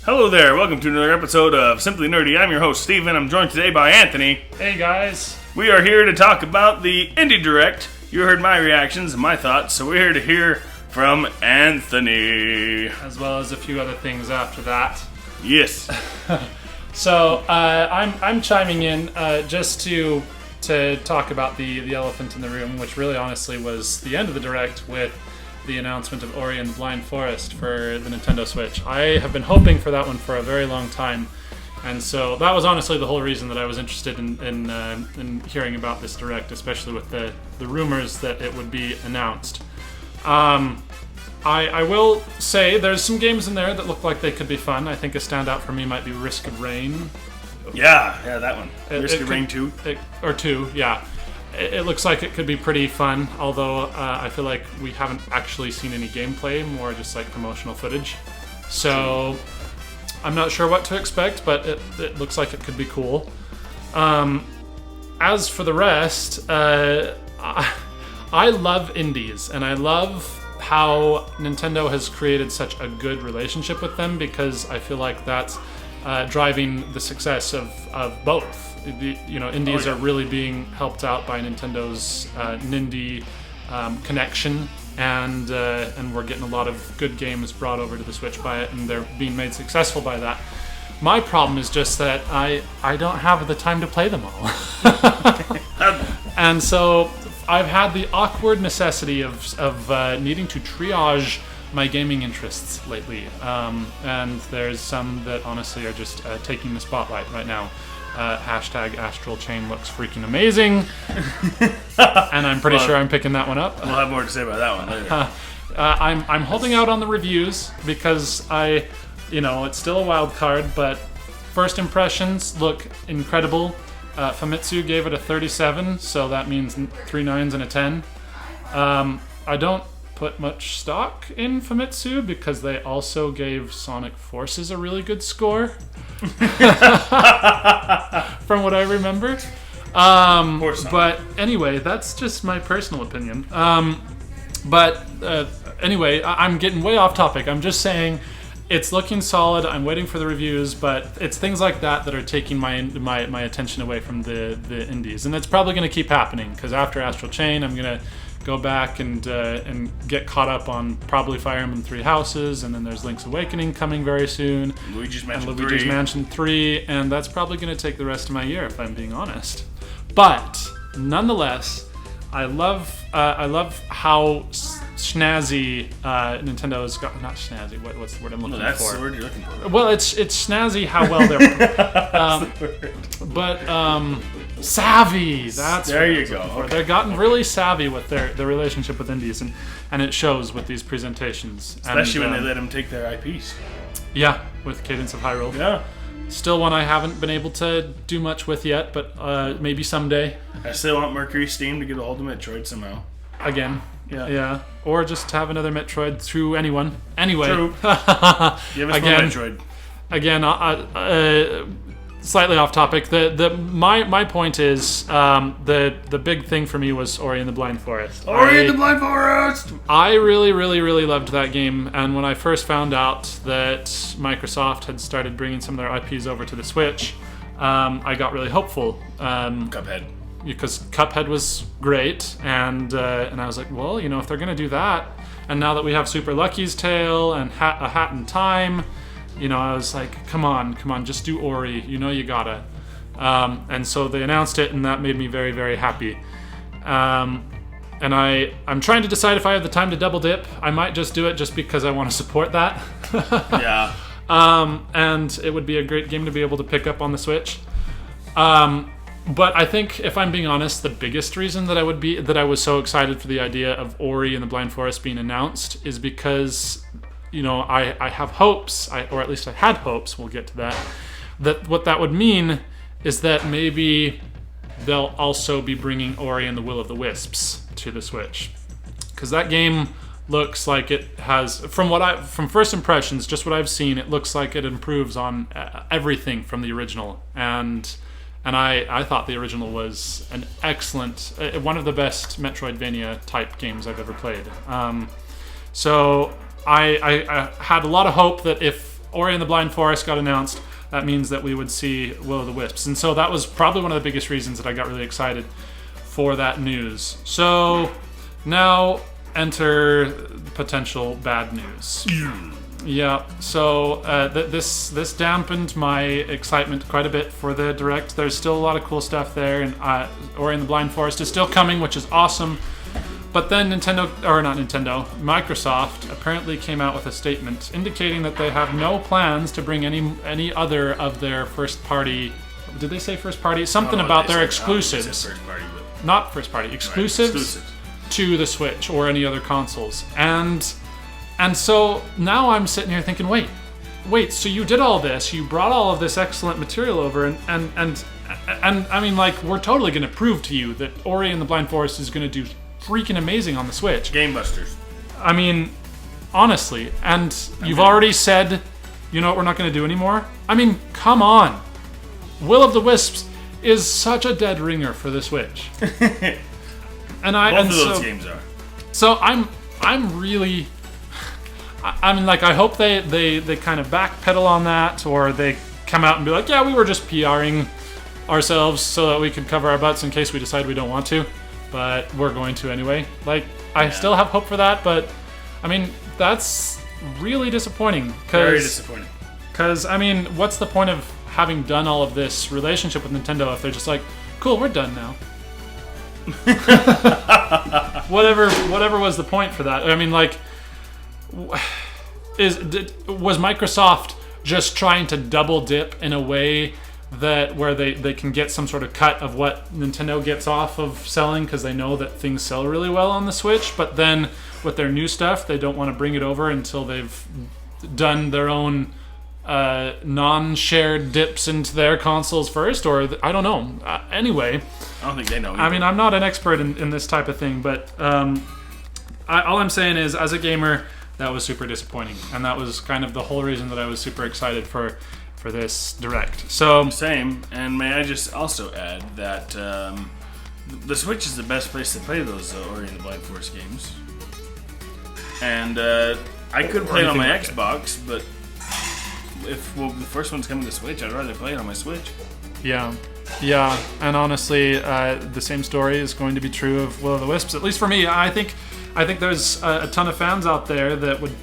Hello there, welcome to another episode of Simply Nerdy. I'm your host, Steven. I'm joined today by Anthony. Hey guys. We are here to talk about the Indie Direct. You heard my reactions and my thoughts, so we're here to hear from Anthony. As well as a few other things after that. Yes. So, I'm chiming in just to talk about the elephant in the room, which really honestly was the end of the Direct with the announcement of Ori and the Blind Forest for the Nintendo Switch. I have been hoping for that one for a very long time, and so that was honestly the whole reason that I was interested in hearing about this Direct, especially with the rumors that it would be announced. I will say there's some games in there that look like they could be fun. I think a standout for me might be Risk of Rain. Yeah, that one. Risk of Rain 2. Or 2, yeah. It looks like it could be pretty fun, although I feel like we haven't actually seen any gameplay, more just like promotional footage. So I'm not sure what to expect, but it looks like it could be cool. As for the rest, I love indies, and I love how Nintendo has created such a good relationship with them, because I feel like that's driving the success of both. Indies are really being helped out by Nintendo's Nindy connection, and we're getting a lot of good games brought over to the Switch by it, and they're being made successful by that. My problem is just that I don't have the time to play them all. And so I've had the awkward necessity of needing to triage my gaming interests lately, and there's some that honestly are just taking the spotlight right now. Hashtag Astral Chain looks freaking amazing, and I'm pretty sure I'm picking that one up. We'll have more to say about that one later. I'm holding out on the reviews because it's still a wild card, but first impressions look incredible. Famitsu gave it a 37, so that means 3 9s and a 10. I don't put much stock in Famitsu because they also gave Sonic Forces a really good score. From what I remember. But anyway, that's just my personal opinion. Anyway, I'm getting way off topic. I'm just saying it's looking solid. I'm waiting for the reviews, but it's things like that that are taking my attention away from the indies. And it's probably going to keep happening, because after Astral Chain, I'm going to go back and get caught up on probably Fire Emblem 3 Houses, and then there's Link's Awakening coming very soon. Luigi's Mansion 3, and that's probably going to take the rest of my year, if I'm being honest. But nonetheless, I love how snazzy Nintendo's got. Not snazzy. What's the word I'm looking for? That's the word you're looking for. Well, it's snazzy how well they're. That's the word. But savvy. That's there you go. Okay. They've gotten really savvy with their relationship with indies, and it shows with these presentations. Especially when they let them take their IPs. Yeah, with Cadence of Hyrule. Yeah. Still one I haven't been able to do much with yet, but maybe someday. I still want Mercury Steam to get a hold of Metroid somehow. Again. Yeah. Or just have another Metroid through anyone. Anyway. True. Give us more Metroid. Again, slightly off topic. My point is the big thing for me was Ori and the Blind Forest. Ori and the Blind Forest! I really, really, really loved that game, and when I first found out that Microsoft had started bringing some of their IPs over to the Switch, I got really hopeful. Cuphead. Because Cuphead was great, and I was like, well, if they're gonna do that, and now that we have Super Lucky's Tale and A Hat in Time, I was like, come on, just do Ori. You gotta. And so they announced it, and that made me very, very happy. And I'm trying to decide if I have the time to double dip. I might just do it just because I want to support that. Yeah. And it would be a great game to be able to pick up on the Switch. But I think, if I'm being honest, the biggest reason that I was so excited for the idea of Ori and the Blind Forest being announced is because, I have hopes, or at least I had hopes, we'll get to that what that would mean is that maybe they'll also be bringing Ori and the Will of the Wisps to the Switch. Because that game looks like it has, from first impressions, just what I've seen, it looks like it improves on everything from the original. And I thought the original was an excellent, one of the best Metroidvania type games I've ever played. So I had a lot of hope that if Ori and the Blind Forest got announced, that means that we would see Will of the Wisps. And so that was probably one of the biggest reasons that I got really excited for that news. So now enter potential bad news. Yeah, so this dampened my excitement quite a bit for the Direct. There's still a lot of cool stuff there, and Ori and the Blind Forest is still coming, which is awesome. But then Microsoft apparently came out with a statement indicating that they have no plans to bring any other of their first party. Did they say first party? Something about their exclusives. First party, but Not first party, exclusives to the Switch or any other consoles. And so now I'm sitting here thinking, wait, so you did all this, you brought all of this excellent material over, and I mean, like, we're totally going to prove to you that Ori and the Blind Forest is going to do freaking amazing on the Switch. Game Busters. I mean, honestly, and you've already said, you know what, we're not going to do anymore? I mean, come on. Will of the Wisps is such a dead ringer for the Switch. Both of those games are. So I'm really, I mean, like, I hope they kind of backpedal on that, or they come out and be like, yeah, we were just PRing ourselves so that we could cover our butts in case we decide we don't want to, but we're going to anyway. Like, I still have hope for that, but I mean, that's really disappointing. Very disappointing. Because, I mean, what's the point of having done all of this relationship with Nintendo if they're just like, cool, we're done now. Whatever was the point for that? I mean, like, was Microsoft just trying to double dip in a way that where they can get some sort of cut of what Nintendo gets off of selling because they know that things sell really well on the Switch, but then with their new stuff they don't want to bring it over until they've done their own non-shared dips into their consoles first, or I don't know. Anyway, I don't think they know either. I mean, I'm not an expert in this type of thing, but all I'm saying is, as a gamer, that was super disappointing, and that was kind of the whole reason that I was super excited for this Direct. So same, and may I just also add that the Switch is the best place to play those Ori and the Blind Forest games, and I could play it on my Xbox, but if the first one's coming to Switch, I'd rather play it on my Switch. Yeah, and honestly, the same story is going to be true of Will of the Wisps. At least for me, I think there's a ton of fans out there that would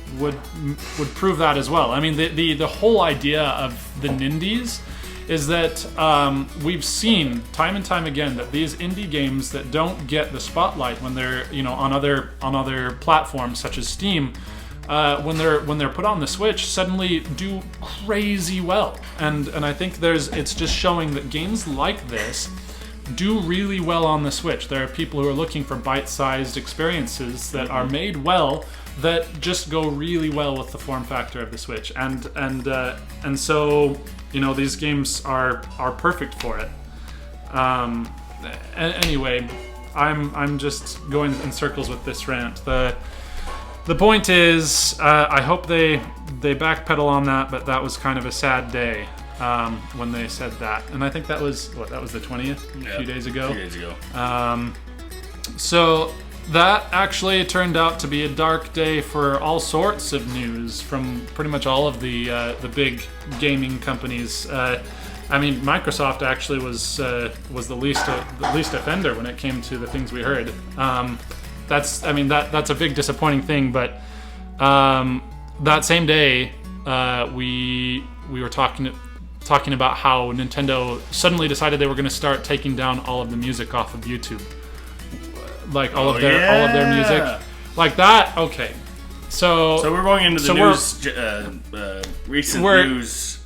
prove that as well. I mean, the whole idea of the Nindies is that we've seen time and time again that these indie games that don't get the spotlight when they're on other platforms such as Steam, when they're put on the Switch, suddenly do crazy well. And I think it's just showing that games like this do really well on the Switch. There are people who are looking for bite-sized experiences that are made well, that just go really well with the form factor of the Switch. And so these games are perfect for it. Anyway, I'm just going in circles with this rant. The point is, I hope they backpedal on that, but that was kind of a sad day when they said that. And I think that was the 20th? Yeah, a few days ago. 2 days ago. So that actually turned out to be a dark day for all sorts of news from pretty much all of the big gaming companies. I mean, Microsoft actually was the least offender when it came to the things we heard. That's a big disappointing thing, but that same day we were talking about how Nintendo suddenly decided they were going to start taking down all of the music off of YouTube, like all of their music, like that. Okay, so we're going into the news, recent news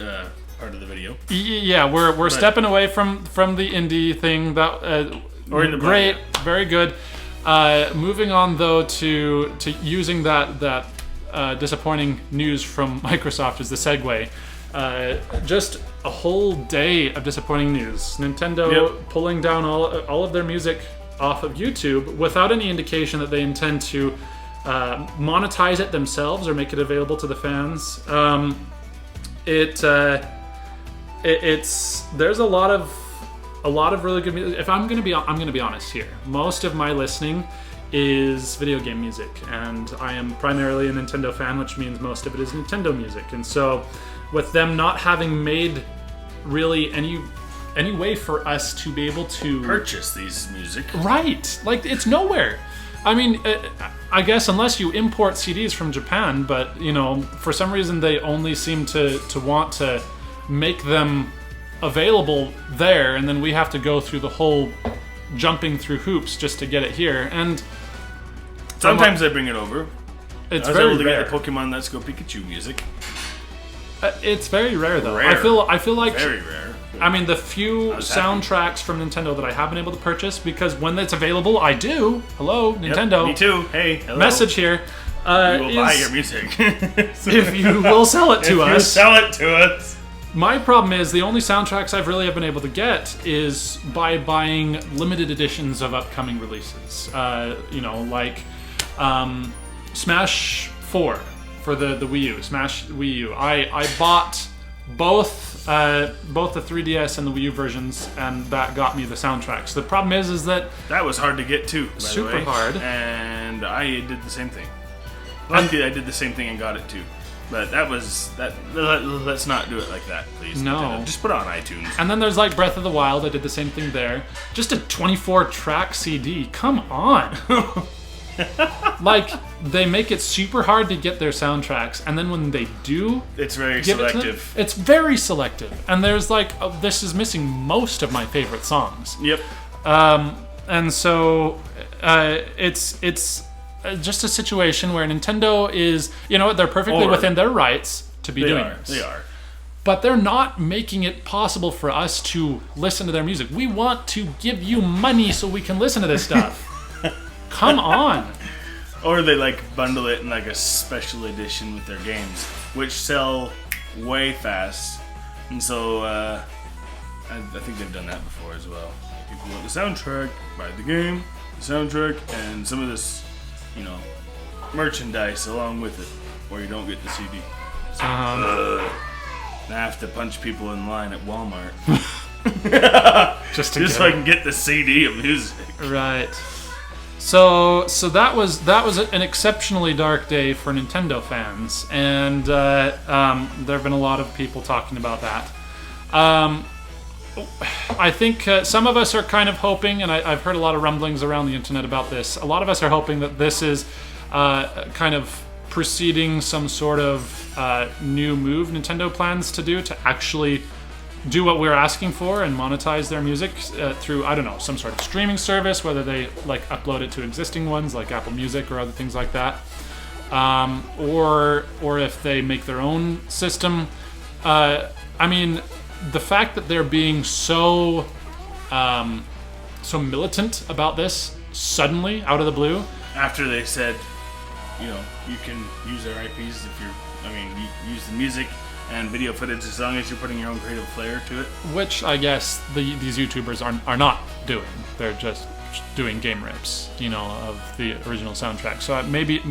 part of the video. Yeah, we're stepping away from the indie thing. That great, very good. Moving on though to using that disappointing news from Microsoft as the segue. Just a whole day of disappointing news. Nintendo pulling down all of their music off of YouTube without any indication that they intend to monetize it themselves or make it available to the fans. There's a lot of really good music. If I'm gonna be honest here, most of my listening is video game music, and I am primarily a Nintendo fan, which means most of it is Nintendo music. And so, with them not having made really any way for us to be able to purchase these music, right? Like, it's nowhere. I mean, I guess unless you import CDs from Japan, but for some reason they only seem to want to make them available there, and then we have to go through the whole jumping through hoops just to get it here. And sometimes they bring it over. It's I was very able to rare. get the Pokemon Let's Go Pikachu music. It's very rare, though. Rare. I feel like Very rare. I mean, the few I was happy. soundtracks from Nintendo that I have been able to purchase, because when it's available, I do. Hello, Nintendo. Yep, me too. Hey, hello. Message here. We will buy your music. If you will sell it to If you us. sell it to us. My problem is the only soundtracks I've really been able to get is by buying limited editions of upcoming releases. Like Smash 4 for the Wii U, Smash Wii U. I bought both the 3DS and the Wii U versions, and that got me the soundtracks. The problem is that That was hard to get too. By Super the way. hard. And I did the same thing. Luckily, I did the same thing and got it too. But that was that. Let's not do it like that, please. No. Nintendo. Just put it on iTunes. and then there's like Breath of the Wild. I did the same thing there. Just a 24-track CD. Come on. Like, they make it super hard to get their soundtracks, and then when they do It's very give it to them, selective. it's very selective. And there's like, this is missing most of my favorite songs. Yep. And so it's just a situation where Nintendo is, they're perfectly Or- within their rights to be They doing are. this. They are. But they're not making it possible for us to listen to their music. We want to give you money so we can listen to this stuff. Come on. Or they bundle it in a special edition with their games, which sell way fast. And so I think they've done that before as well. People want the soundtrack, buy the game, the soundtrack, and some of this, merchandise along with it, or you don't get the CD. I have to punch people in line at Walmart Just just so I can get the CD of music. Right. So that was an exceptionally dark day for Nintendo fans, and there have been a lot of people talking about that. I think some of us are kind of hoping, and I've heard a lot of rumblings around the internet about this. A lot of us are hoping that this is kind of preceding some sort of new move Nintendo plans to do to actually do what we're asking for and monetize their music through, I don't know, some sort of streaming service, whether they upload it to existing ones like Apple Music or other things like that, or if they make their own system. I mean, the fact that they're being so militant about this suddenly out of the blue. After they said, you can use their IPs if you use the music and video footage as long as you're putting your own creative flair to it. Which I guess these YouTubers are not doing. They're just doing game rips, of the original soundtrack. So maybe, I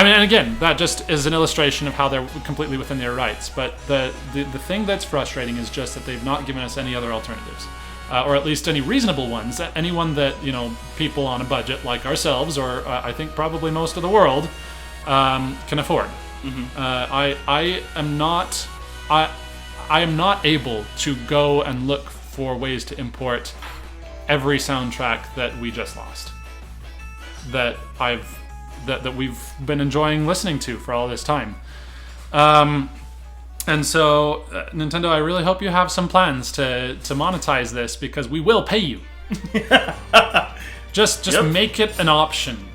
mean, and again, that just is an illustration of how they're completely within their rights. But the thing that's frustrating is just that they've not given us any other alternatives, or at least any reasonable ones. Anyone that people on a budget like ourselves, or I think probably most of the world, can afford. Mm-hmm. I am not able to go and look for ways to import every soundtrack that we just lost, that we've been enjoying listening to for all this time. And so, Nintendo, I really hope you have some plans to monetize this, because we will pay you. Just Yep. make it an option.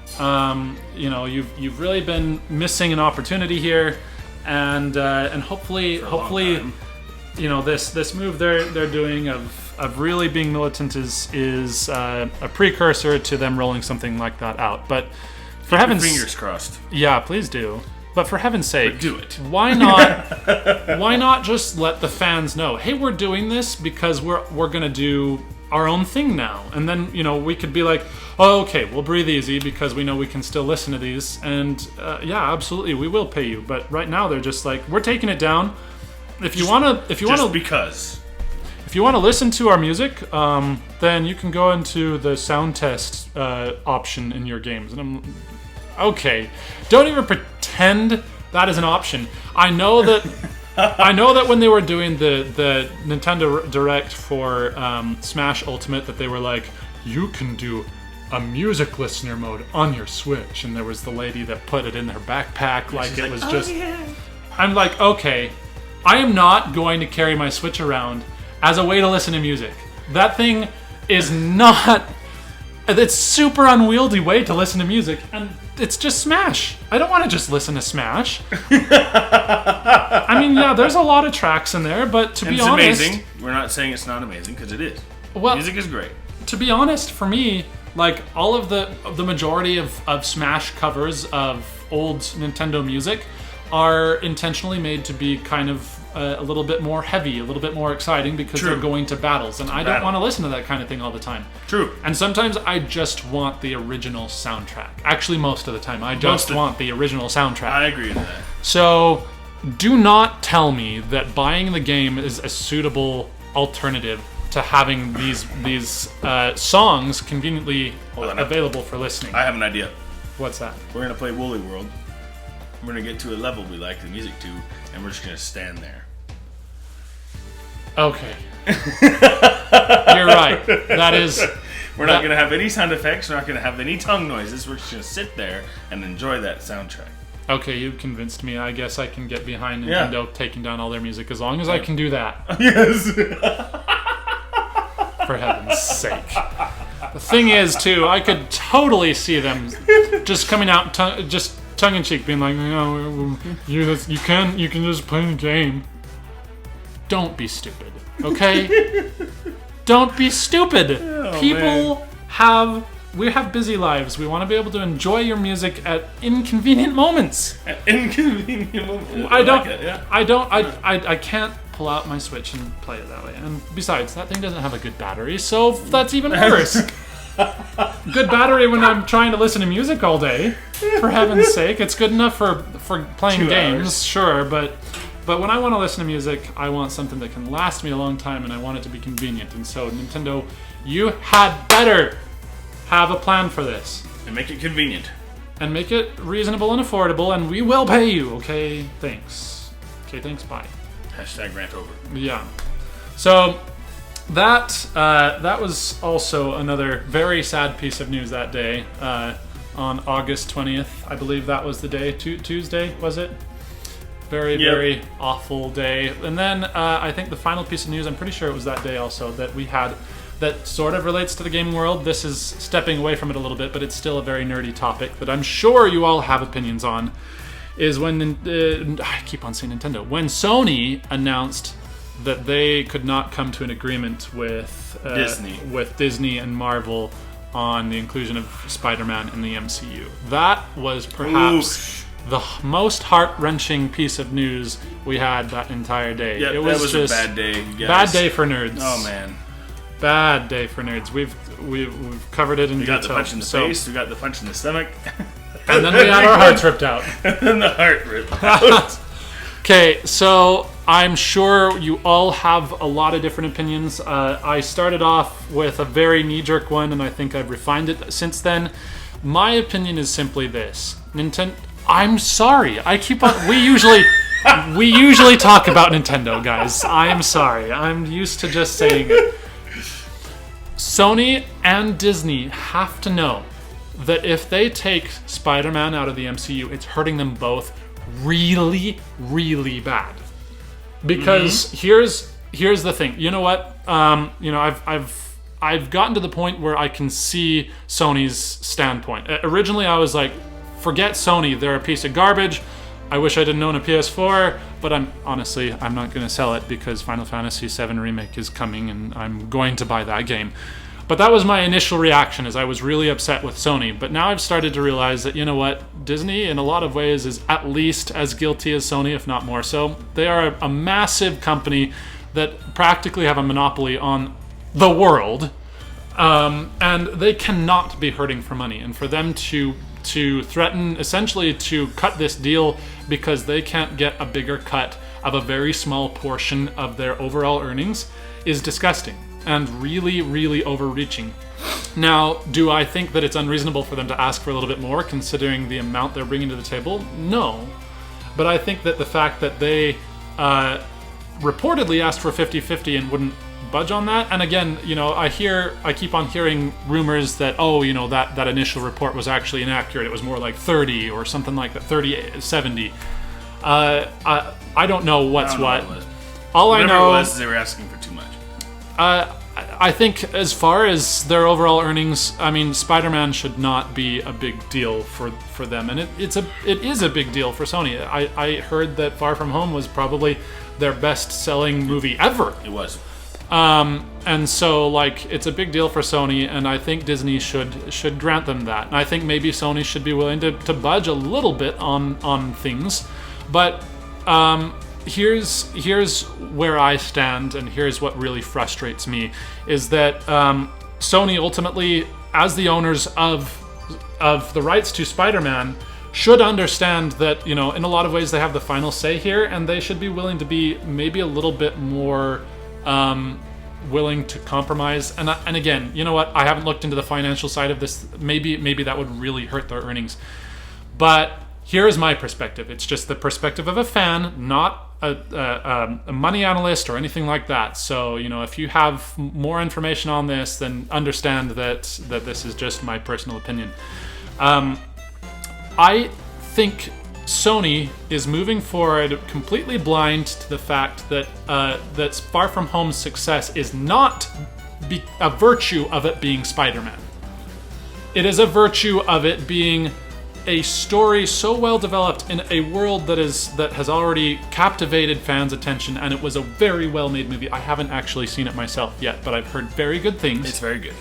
You've really been missing an opportunity here, and hopefully, this move they're doing of really being militant is a precursor to them rolling something like that out. But for heaven's Fingers crossed. yeah, please do. But for heaven's sake, But do it. Why not just let the fans know, hey, we're doing this because we're gonna do our own thing now, and then we could be like, oh, okay, we'll breathe easy because we know we can still listen to these, and yeah, absolutely, we will pay you. But right now they're just like, we're taking it down. If you want to if you want to listen to our music, then you can go into the sound test option in your games. And I'm okay. Don't even pretend that is an option. I know that when they were doing the Nintendo Direct for Smash Ultimate, that they were like, you can do a music listener mode on your Switch, and there was the lady that put it in her backpack like it was just. Yeah. I'm like, okay, I am not going to carry my Switch around as a way to listen to music. That thing is not. It's super unwieldy way to listen to music, and it's just Smash. I don't want to just listen to Smash. I mean, yeah, there's a lot of tracks in there, but to be honest, it's amazing. We're not saying it's not amazing because it is. Well, music is great. To be honest, for me, like all of the majority of Smash covers of old Nintendo music are intentionally made to be kind of a little bit more heavy, a little bit more exciting because they're going to battles, and I don't want to listen to that kind of thing all the time. True. And sometimes I just want the original soundtrack. Actually, most of the time, I just want the original soundtrack. I agree with that. So, do not tell me that buying the game is a suitable alternative to having these songs conveniently available for listening. I have an idea. What's that? We're gonna play Woolly World. We're gonna get to a level we like the music to, and we're just gonna stand there. Okay. You're right. That is. We're not gonna have any sound effects. We're not gonna have any tongue noises. We're just gonna sit there and enjoy that soundtrack. Okay, you convinced me. I guess I can get behind Nintendo taking down all their music as long as I can do that. Yes. For heaven's sake. The thing is, too, I could totally see them just coming out, just tongue-in-cheek, being like, you can just play the game. Don't be stupid, okay? Don't be stupid. Oh, we have busy lives. We want to be able to enjoy your music at inconvenient moments. At inconvenient moments. I can't pull out my Switch and play it that way. And besides, that thing doesn't have a good battery, so that's even worse. Good battery when I'm trying to listen to music all day. For heaven's sake, it's good enough for playing 2 games, hours. sure, but when I want to listen to music, I want something that can last me a long time, and I want it to be convenient. And so, Nintendo, you had better have a plan for this. And make it convenient. And make it reasonable and affordable, and we will pay you, okay? Thanks. Okay, thanks, bye. Hashtag rant over. Yeah. So, that was also another very sad piece of news that day. On August 20th, I believe that was the day. Tuesday, was it? Very awful day. And then I think the final piece of news, I'm pretty sure it was that day also, that we had that sort of relates to the gaming world. This is stepping away from it a little bit, but it's still a very nerdy topic that I'm sure you all have opinions on, is when, I keep on saying Nintendo, when Sony announced that they could not come to an agreement with Disney and Marvel on the inclusion of Spider-Man in the MCU. That was perhaps the most heart-wrenching piece of news we had that entire day. Yeah, it was just a bad day, you guys. Bad day for nerds. Oh man, bad day for nerds. We've covered it in detail. We got the punch in the face. We got the punch in the stomach. And then we had our hearts ripped out. And then the heart ripped out. Okay, so I'm sure you all have a lot of different opinions. I started off with a very knee-jerk one, and I think I've refined it since then. My opinion is simply this: Nintendo. I'm sorry. I keep on. We usually talk about Nintendo, guys. I am sorry. I'm used to just saying it. Sony and Disney have to know that if they take Spider-Man out of the MCU, it's hurting them both really, really bad. Because here's the thing. You know what? I've gotten to the point where I can see Sony's standpoint. Originally, I was like, forget Sony. They're a piece of garbage. I wish I didn't own a PS4, but I'm not going to sell it because Final Fantasy VII Remake is coming, and I'm going to buy that game. But that was my initial reaction, as I was really upset with Sony. But now I've started to realize that, you know what, Disney in a lot of ways is at least as guilty as Sony, if not more so. They are a massive company that practically have a monopoly on the world, and they cannot be hurting for money. And for them to threaten essentially to cut this deal because they can't get a bigger cut of a very small portion of their overall earnings is disgusting and really, really overreaching. Now, do I think that it's unreasonable for them to ask for a little bit more, considering the amount they're bringing to the table? No. But I think that the fact that they reportedly asked for 50-50 and wouldn't budge on that, and again, I keep on hearing rumors that, that initial report was actually inaccurate. It was more like 30 or something like that, 30-70. I don't know what's what. All I know was is they were asking for too much. I think as far as their overall earnings, I mean, Spider-Man should not be a big deal for them, and it is a big deal for Sony. I heard that Far From Home was probably their best-selling movie ever. It was. And so, like, it's a big deal for Sony, and I think Disney should grant them that. And I think maybe Sony should be willing to budge a little bit on things, but here's where I stand, and here's what really frustrates me, is that Sony ultimately, as the owners of the rights to Spider-Man, should understand that, in a lot of ways they have the final say here, and they should be willing to be maybe a little bit more willing to compromise. And again, you know what? I haven't looked into the financial side of this. Maybe that would really hurt their earnings. But here is my perspective. It's just the perspective of a fan, not a money analyst or anything like that. So, if you have more information on this, then understand that this is just my personal opinion. I think Sony is moving forward completely blind to the fact that that Far From Home's success is not a virtue of it being Spider-Man. It is a virtue of it being a story so well developed in a world that has already captivated fans' attention, and it was a very well made movie. I haven't actually seen it myself yet, but I've heard very good things. It's very good.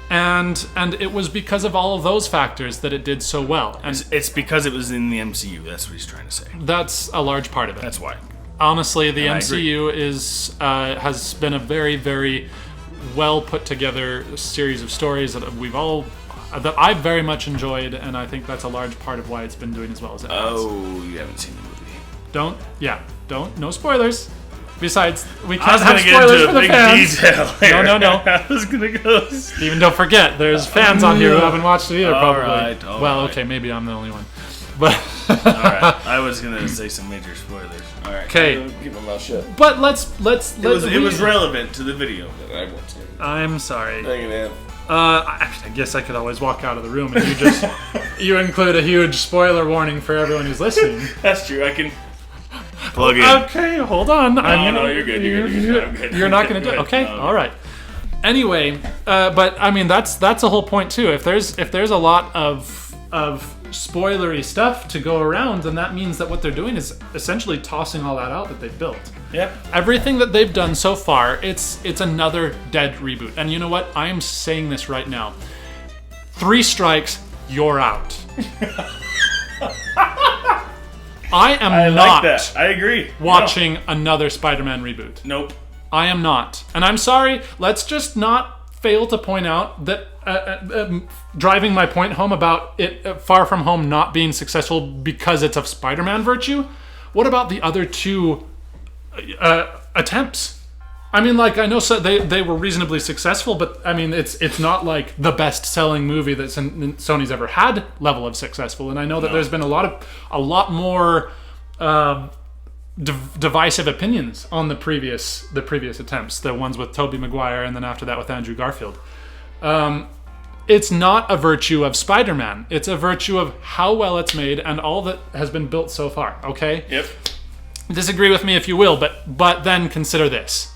And it was because of all of those factors that it did so well. And it's because it was in the MCU. That's what he's trying to say. That's a large part of it. That's why. Honestly, the MCU has been a very, very well put together series of stories that I've very much enjoyed, and I think that's a large part of why it's been doing as well as it has. Oh, you haven't seen the movie. No spoilers. Besides, we I was can't gonna have get spoilers into for a the big fans. detail here. No. I was gonna go. Steven, don't forget, there's fans on here who haven't watched it either, probably. All well, right. Okay, maybe I'm the only one. But All right, I was gonna say some major spoilers. All right, okay. Keep my mouth shut. But let's It was relevant to the video. I won't say it. I'm sorry. Dang it, man. I guess I could always walk out of the room and you include a huge spoiler warning for everyone who's listening. That's true. I can plug in. Okay, hold on. No, you're good. I'm good. You're not going to do it. Okay, No. all right. Anyway, but I mean that's the whole point too. If there's a lot of spoilery stuff to go around, then that means that what they're doing is essentially tossing all that out that they've built. Yep. Everything that they've done so far, it's another dead reboot. And you know what? I am saying this right now. 3 strikes, you're out. I am not like that. I agree. watching another Spider-Man reboot. Nope. I am not. And I'm sorry, let's just not fail to point out that driving my point home about it Far From Home not being successful because it's a Spider-Man virtue. What about the other 2 attempts? I mean, like, I know they were reasonably successful, but I mean, it's not like the best-selling movie that Sony's ever had level of successful. And I know that there's been a lot more divisive opinions on the previous attempts, the ones with Tobey Maguire, and then after that with Andrew Garfield. It's not a virtue of Spider-Man. It's a virtue of how well it's made and all that has been built so far. Okay. Yep. Disagree with me if you will, but then consider this.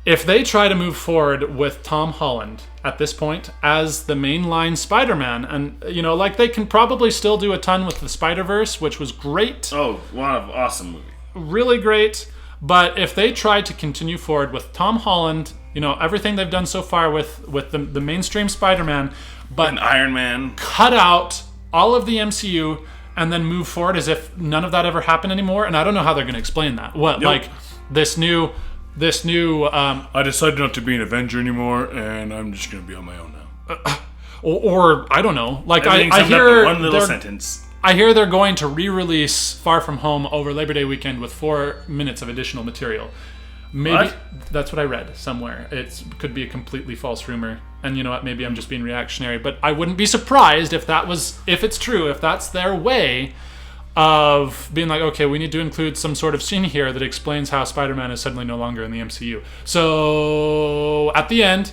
If they try to move forward with Tom Holland at this point as the mainline Spider-Man, and like they can probably still do a ton with the Spider-Verse, which was great. Oh, one of awesome movie. Really great. But if they try to continue forward with Tom Holland, everything they've done so far with the mainstream Spider-Man, but And Iron Man. cut out all of the MCU and then move forward as if none of that ever happened anymore, and I don't know how they're going to explain that. What, Nope. like this new I decided not to be an Avenger anymore, and I'm just going to be on my own now. or I don't know. Like I Everything's summed up hear in one little they're- sentence. I hear they're going to re-release Far From Home over Labor Day weekend with 4 minutes of additional material. Maybe What? that's what I read somewhere. It could be a completely false rumor. And you know what? Maybe I'm just being reactionary, but I wouldn't be surprised if it's true, if that's their way of being like, okay, we need to include some sort of scene here that explains how Spider-Man is suddenly no longer in the MCU. So at the end,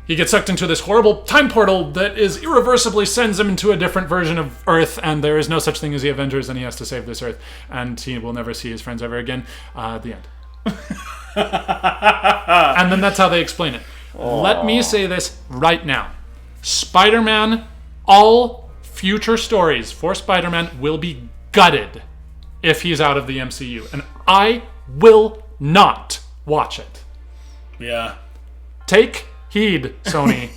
he gets sucked into this horrible time portal that is irreversibly sends him into a different version of Earth, and there is no such thing as the Avengers, and he has to save this Earth, and he will never see his friends ever again. The end. And then that's how they explain it. Let me say this right now. Spider-Man, all future stories for Spider-Man will be gutted if he's out of the MCU. And I will not watch it. Yeah. Take heed, Sony.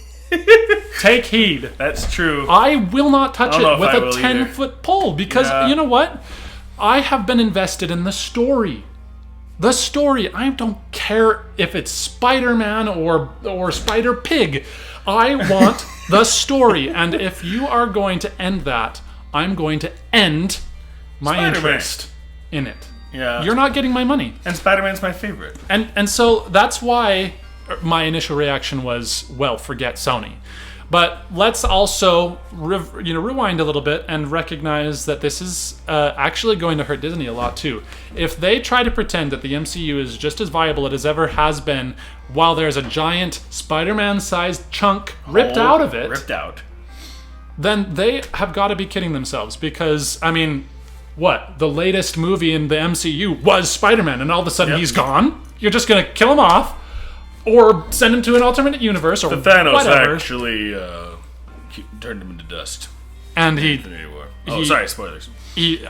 Take heed. That's true. I will not touch I don't know it with if I a will 10-foot pole because, Yeah. you know what? I have been invested in the story. The story. I don't care if it's Spider-Man or Spider-Pig. I want the story. And if you are going to end that, I'm going to end my Spider-Man. interest in it. Yeah. You're not getting my money. And Spider-Man's my favorite. And so that's why my initial reaction was, well, forget Sony. But let's also rewind a little bit and recognize that this is actually going to hurt Disney a lot too. If they try to pretend that the MCU is just as viable as it ever has been, while there's a giant Spider-Man-sized chunk ripped out of it, then they have got to be kidding themselves. Because, I mean, what? The latest movie in the MCU was Spider-Man, and all of a sudden he's gone? You're just going to kill him off? Or send him to an alternate universe, or But Thanos whatever. actually turned him into dust. And sorry, spoilers. he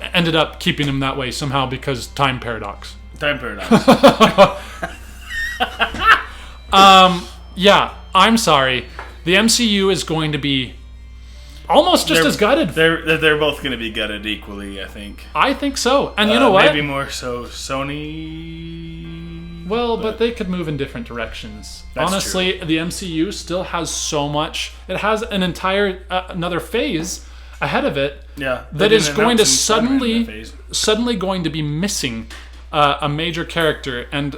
ended up keeping him that way somehow because time paradox. Time paradox. Yeah, I'm sorry. The MCU is going to be almost just as gutted. They're both going to be gutted equally, I think. I think so. And you know what? Maybe more so Sony. Well, but they could move in different directions. That's Honestly, the MCU still has so much. It has an entire another phase ahead of it that is going to suddenly going to be missing a major character. And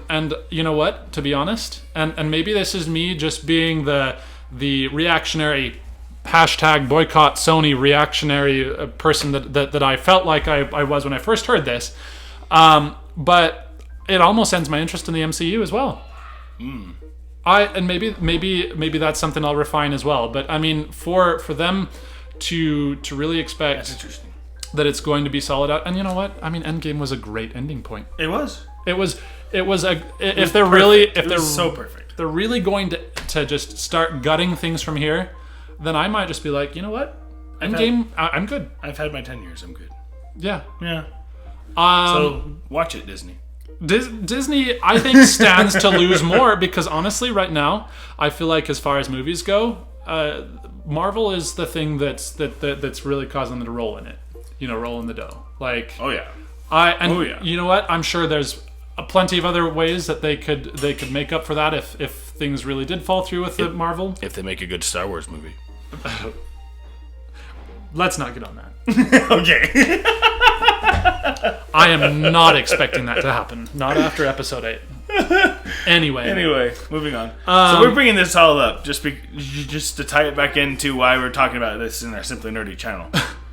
you know what? To be honest, and maybe this is me just being the reactionary hashtag boycott Sony reactionary person that I felt like I was when I first heard this. But it almost ends my interest in the MCU as well. And maybe that's something I'll refine as well. But I mean, for them to really expect that it's going to be solid out, and you know what? I mean, Endgame was a great ending point. It was. If they're so perfect. They're really going to just start gutting things from here, then I might just be like, you know what? Endgame, I'm good. I've had my 10 years. I'm good. Yeah. Yeah. So watch it, Disney. Disney, I think, stands to lose more because honestly, right now, I feel like as far as movies go, Marvel is the thing that's really causing them to roll in it. Roll in the dough. Like, oh yeah. You know what? I'm sure there's plenty of other ways that they could make up for that if things really did fall through with the Marvel. If they make a good Star Wars movie. Let's not get on that. Okay. I am not expecting that to happen. Not after episode 8. Anyway, moving on. So we're bringing this all up just to tie it back into why we're talking about this in our Simply Nerdy channel.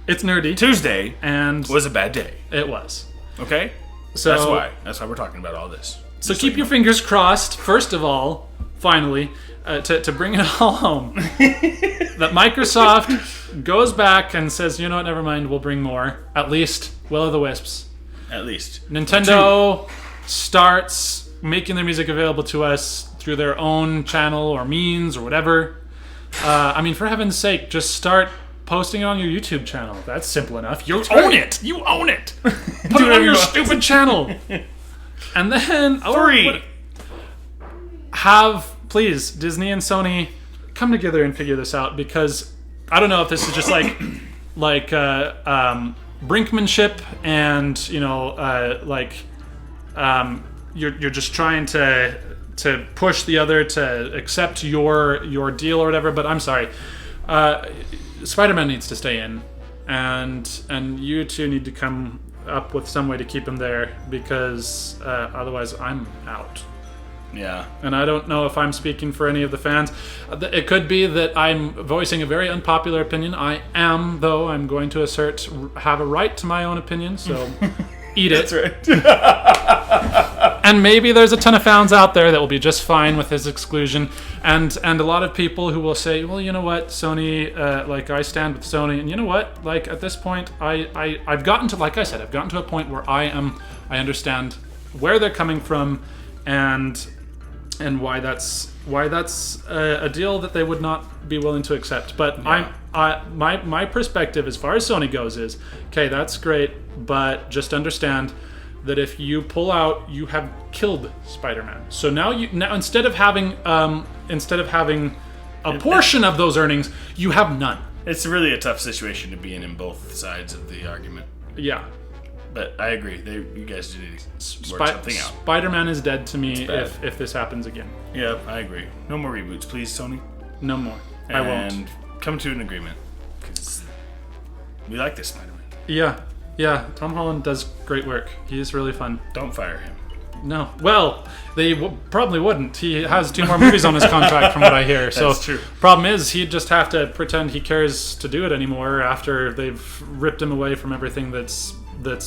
It's nerdy. Tuesday and was a bad day. It was. Okay? So That's why we're talking about all this. So keep your fingers crossed, first of all, finally, to bring it all home. That Microsoft goes back and says, you know what, never mind, we'll bring more. At least Will of the Wisps. At least. Nintendo starts making their music available to us through their own channel or means or whatever. I mean, for heaven's sake, just start posting it on your YouTube channel. That's simple enough. You own it. You own it. Put it on your stupid channel. And then please, Disney and Sony, come together and figure this out, because I don't know if this is just like brinkmanship, and you're just trying to push the other to accept your deal or whatever. But I'm sorry, Spider-Man needs to stay in, and you two need to come up with some way to keep him there, because otherwise I'm out. Yeah. And I don't know if I'm speaking for any of the fans. It could be that I'm voicing a very unpopular opinion. I am, though. I'm going to have a right to my own opinion, so eat it. That's right. And maybe there's a ton of fans out there that will be just fine with his exclusion. And a lot of people who will say, well, you know what, Sony, I stand with Sony. And you know what, at this point, I've gotten to, like I said, I've gotten to a point where I understand where they're coming from, and why that's a deal that they would not be willing to accept. But yeah. My perspective as far as Sony goes is, okay, that's great, but just understand that if you pull out, you have killed Spider-Man. So now instead of having a portion of those earnings, you have none. It's really a tough situation to be in both sides of the argument. Yeah. But I agree. You guys need to work something out. Spider-Man is dead to me if this happens again. Yeah, I agree. No more reboots, please, Sony. No more. And I won't. Come to an agreement, because we like this Spider-Man. Yeah. Tom Holland does great work. He is really fun. Don't fire him. No. Well, they probably wouldn't. He has 2 more movies on his contract, from what I hear. So That's true. Problem is, he'd just have to pretend he cares to do it anymore after they've ripped him away from everything that's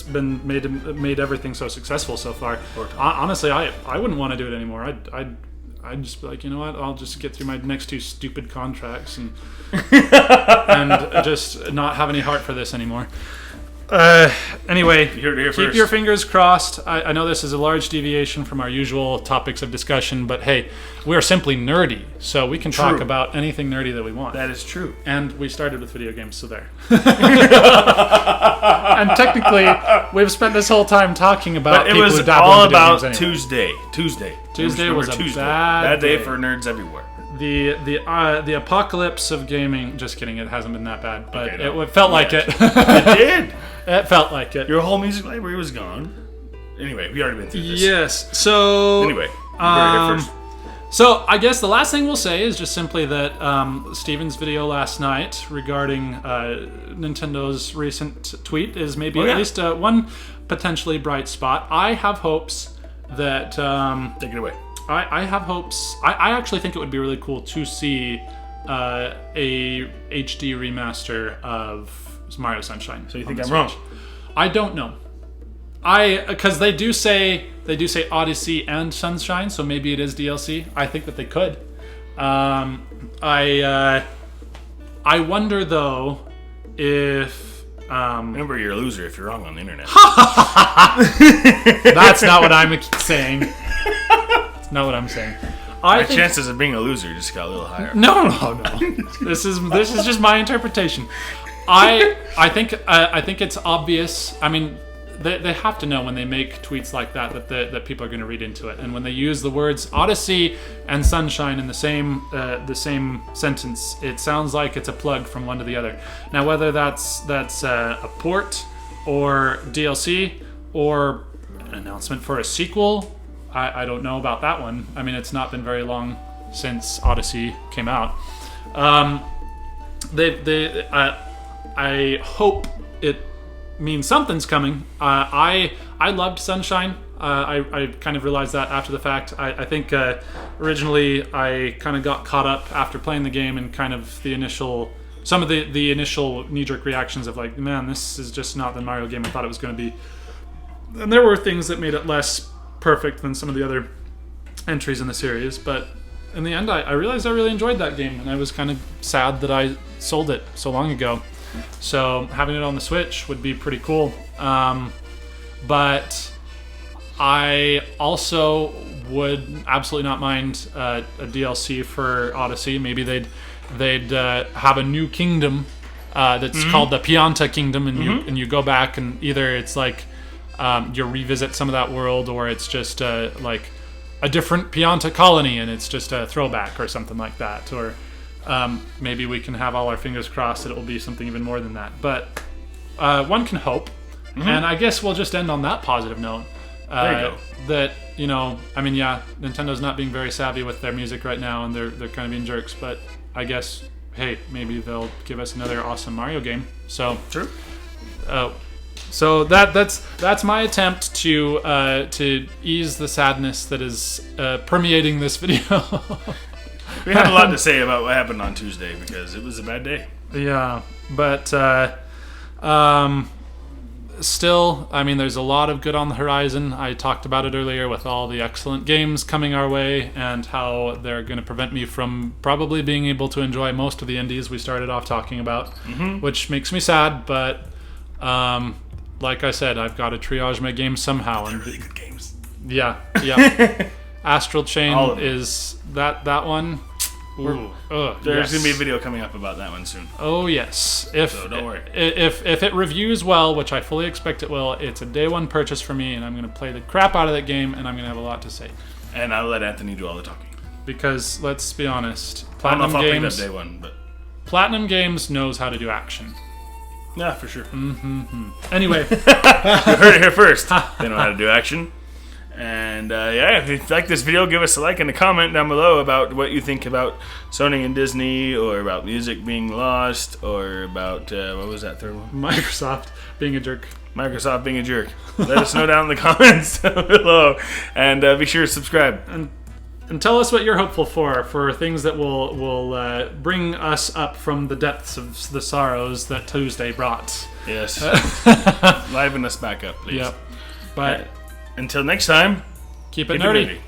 been made everything so successful so far. Honestly, I wouldn't want to do it anymore. I'd just be like, you know what? I'll just get through my next 2 stupid contracts and just not have any heart for this anymore. Anyway, keep your fingers crossed. I know this is a large deviation from our usual topics of discussion, but hey, we're simply nerdy, so we can talk about anything nerdy that we want. That is true. And we started with video games, so there. And technically, we've spent this whole time talking about people who dabble in video games anyway. Tuesday was a bad day for nerds everywhere. The apocalypse of gaming. Just kidding. It hasn't been that bad, but it felt like it. It did. It felt like it. Your whole music library was gone. Anyway, we already been through this. Yes. So anyway, we're here first. So I guess the last thing we'll say is just simply that Steven's video last night regarding Nintendo's recent tweet is maybe at least one potentially bright spot. I have hopes that take it away. I have hopes. I actually think it would be really cool to see a HD remaster of Mario Sunshine. So you think I'm wrong? I don't know. Because they do say Odyssey and Sunshine, so maybe it is DLC. I think that they could. I wonder though if. Remember, you're a loser if you're wrong on the internet. That's not what I'm saying. That's not what I'm saying. My chances of being a loser just got a little higher. No. This is just my interpretation. I think it's obvious. I mean, they have to know when they make tweets like that that people are going to read into it, and when they use the words Odyssey and Sunshine in the same sentence, it sounds like it's a plug from one to the other. Now, whether that's a port or DLC or an announcement for a sequel, I don't know about that one. I mean, it's not been very long since Odyssey came out. I hope it means something's coming. I loved Sunshine. I kind of realized that after the fact. I think originally I kind of got caught up after playing the game and kind of some of the initial knee-jerk reactions of like, man, this is just not the Mario game I thought it was going to be. And there were things that made it less perfect than some of the other entries in the series, but in the end I realized I really enjoyed that game, and I was kind of sad that I sold it so long ago. So having it on the Switch would be pretty cool. But I also would absolutely not mind a DLC for Odyssey. Maybe they'd have a new kingdom that's called the Pianta Kingdom, and you go back and either it's like you revisit some of that world, or it's just like a different Pianta colony and it's just a throwback or something like that, or maybe we can have all our fingers crossed that it will be something even more than that. But one can hope, and I guess we'll just end on that positive note. There you go. That, I mean, Nintendo's not being very savvy with their music right now, and they're kind of being jerks. But I guess, hey, maybe they'll give us another awesome Mario game. So true. So that's my attempt to ease the sadness that is permeating this video. We have a lot to say about what happened on Tuesday because it was a bad day. Yeah, but still, I mean, there's a lot of good on the horizon. I talked about it earlier with all the excellent games coming our way and how they're going to prevent me from probably being able to enjoy most of the indies we started off talking about, which makes me sad, but like I said, I've got to triage my games somehow. They're really good games. Yeah. Astral Chain is that one. There's going to be a video coming up about that one soon. Oh, yes. So don't worry. If it reviews well, which I fully expect it will, it's a day one purchase for me, and I'm going to play the crap out of that game, and I'm going to have a lot to say. And I'll let Anthony do all the talking. Because, let's be honest, I don't know if I'll pick it up day one, but... Platinum Games knows how to do action. Yeah, for sure. Anyway. You heard it here first. They know how to do action. And if you like this video, give us a like and a comment down below about what you think about Sony and Disney, or about music being lost, or about, what was that third one? Microsoft being a jerk. Microsoft being a jerk. Let us know down in the comments below. And be sure to subscribe. And tell us what you're hopeful for things that will bring us up from the depths of the sorrows that Tuesday brought. Yes. Liven us back up, please. Yep. But until next time, keep it nerdy.